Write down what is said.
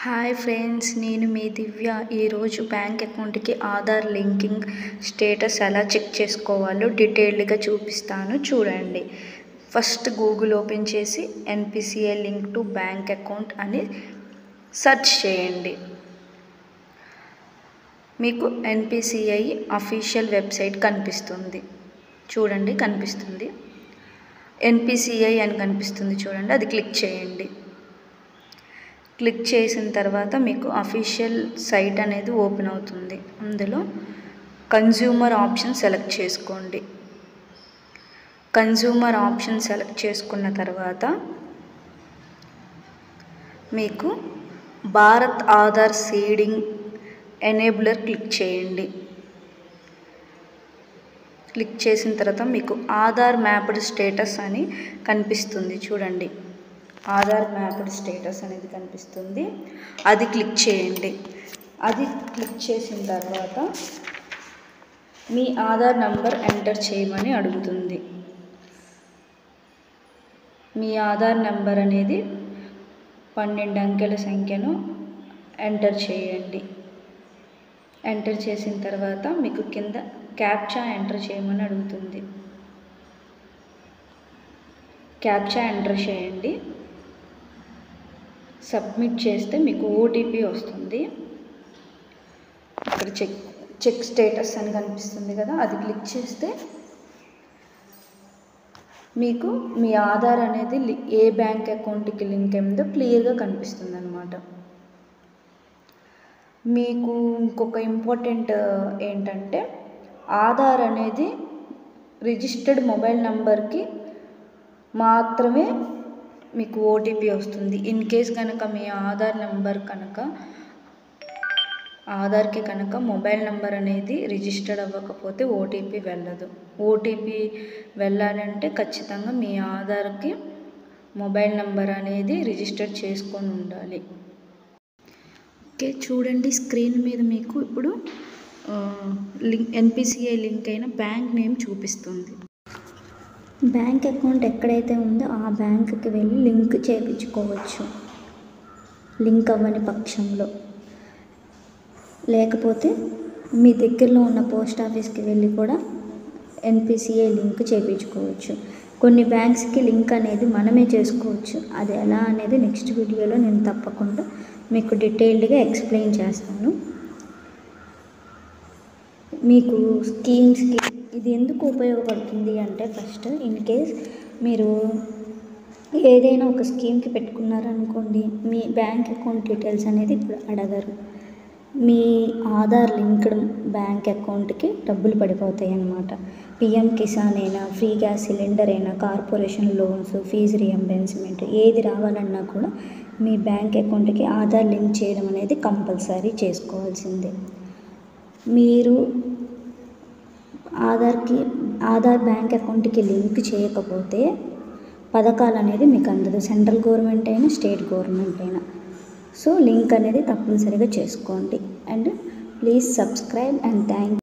Hi friends, నేను మీ దివ్య. ఈరోజు bank అకౌంట్కి ఆధార్ లింకింగ్ స్టేటస్ ఎలా చెక్ చేసుకోవాలో డీటెయిల్డ్గా చూపిస్తాను, చూడండి. ఫస్ట్ గూగుల్ ఓపెన్ చేసి NPCI link to bank account అని సెర్చ్ చేయండి. మీకు ఎన్పిసిఐ అఫీషియల్ వెబ్సైట్ కనిపిస్తుంది, చూడండి. కనిపిస్తుంది ఎన్పిసిఐ అని కనిపిస్తుంది, చూడండి. అది క్లిక్ చేయండి. క్లిక్ చేసిన తర్వాత మీకు అఫీషియల్ సైట్ అనేది ఓపెన్ అవుతుంది. అందులో కన్జ్యూమర్ ఆప్షన్ సెలెక్ట్ చేసుకోండి. కన్జ్యూమర్ ఆప్షన్ సెలెక్ట్ చేసుకున్న తర్వాత మీకు Bharat Aadhaar seeding enabler click చేయండి. క్లిక్ చేసిన తర్వాత మీకు ఆధార్ మ్యాప్డ్ స్టేటస్ అని కనిపిస్తుంది, చూడండి. ఆధార్ మ్యాప్డ్ స్టేటస్ అనేది కనిపిస్తుంది, అది క్లిక్ చేయండి. అది క్లిక్ చేసిన తర్వాత మీ ఆధార్ నంబర్ ఎంటర్ చేయమని అడుగుతుంది. మీ ఆధార్ నంబర్ అనేది 12 అంకెల సంఖ్యను ఎంటర్ చేయండి. ఎంటర్ చేసిన తర్వాత మీకు కింద క్యాప్చా ఎంటర్ చేయమని అడుగుతుంది. క్యాప్చా ఎంటర్ చేయండి. సబ్మిట్ చేస్తే మీకు ఓటీపీ వస్తుంది. ఇక్కడ చెక్ స్టేటస్ అని కనిపిస్తుంది కదా, అది క్లిక్ చేస్తే మీకు మీ ఆధార్ అనేది ఏ బ్యాంక్ అకౌంట్కి లింక్ అయిందో క్లియర్గా కనిపిస్తుంది అన్నమాట. మీకు ఇంకొక ఇంపార్టెంట్ ఏంటంటే, ఆధార్ అనేది రిజిస్టర్డ్ మొబైల్ నంబర్కి మాత్రమే మీకు ఓటీపీ వస్తుంది. ఇన్ కేస్ కనుక మీ ఆధార్ నెంబర్ ఆధార్కి కనుక మొబైల్ నెంబర్ అనేది రిజిస్టర్డ్ అవ్వకపోతే ఓటీపీ వెళ్ళదు. ఓటీపీ వెళ్ళాలంటే ఖచ్చితంగా మీ ఆధార్కి మొబైల్ నెంబర్ అనేది రిజిస్టర్ చేసుకొని ఉండాలి. ఓకే, చూడండి. స్క్రీన్ మీద మీకు ఇప్పుడు ఎన్పిసిఐ లింక్ అయిన బ్యాంక్ నేమ్ చూపిస్తుంది. బ్యాంక్ అకౌంట్ ఎక్కడైతే ఉందో ఆ బ్యాంకుకి వెళ్ళి లింక్ చేయించుకోవచ్చు, లింక్ అవ్వని పక్షంలో. లేకపోతే మీ దగ్గరలో ఉన్న పోస్ట్ ఆఫీస్కి వెళ్ళి కూడా ఎన్పిసిఐ లింక్ చేయించుకోవచ్చు. కొన్ని బ్యాంక్స్కి లింక్ అనేది మనమే చేసుకోవచ్చు. అది ఎలా అనేది నెక్స్ట్ వీడియోలో నేను తప్పకుండా మీకు డీటెయిల్డ్గా ఎక్స్ప్లెయిన్ చేస్తాను. మీకు స్కీమ్స్కి ఇది ఎందుకు ఉపయోగపడుతుంది అంటే, ఫస్ట్ ఇన్ కేస్ మీరు ఏదైనా ఒక స్కీమ్కి పెట్టుకున్నారనుకోండి, మీ బ్యాంక్ అకౌంట్ డీటెయిల్స్ అనేది ఇప్పుడు అడగరు. మీ ఆధార్ లింక్డ్ బ్యాంక్ అకౌంట్కి డబ్బులు పడిపోతాయి అన్నమాట. పిఎం కిసాన్ అయినా, ఫ్రీ గ్యాస్ సిలిండర్ అయినా, కార్పొరేషన్ లోన్స్, ఫీజు రియంబర్స్మెంట్ ఏది రావాలన్నా కూడా మీ బ్యాంక్ అకౌంట్కి ఆధార్ లింక్ చేయడం అనేది కంపల్సరీ చేసుకోవాల్సిందే. మీరు ఆధార్ బ్యాంక్ అకౌంట్కి లింక్ చేయకపోతే పథకాలు అనేది మీకు అందదు, సెంట్రల్ గవర్నమెంట్ అయినా స్టేట్ గవర్నమెంట్ అయినా. సో లింక్ అనేది తప్పనిసరిగా చేసుకోండి. And please subscribe and thank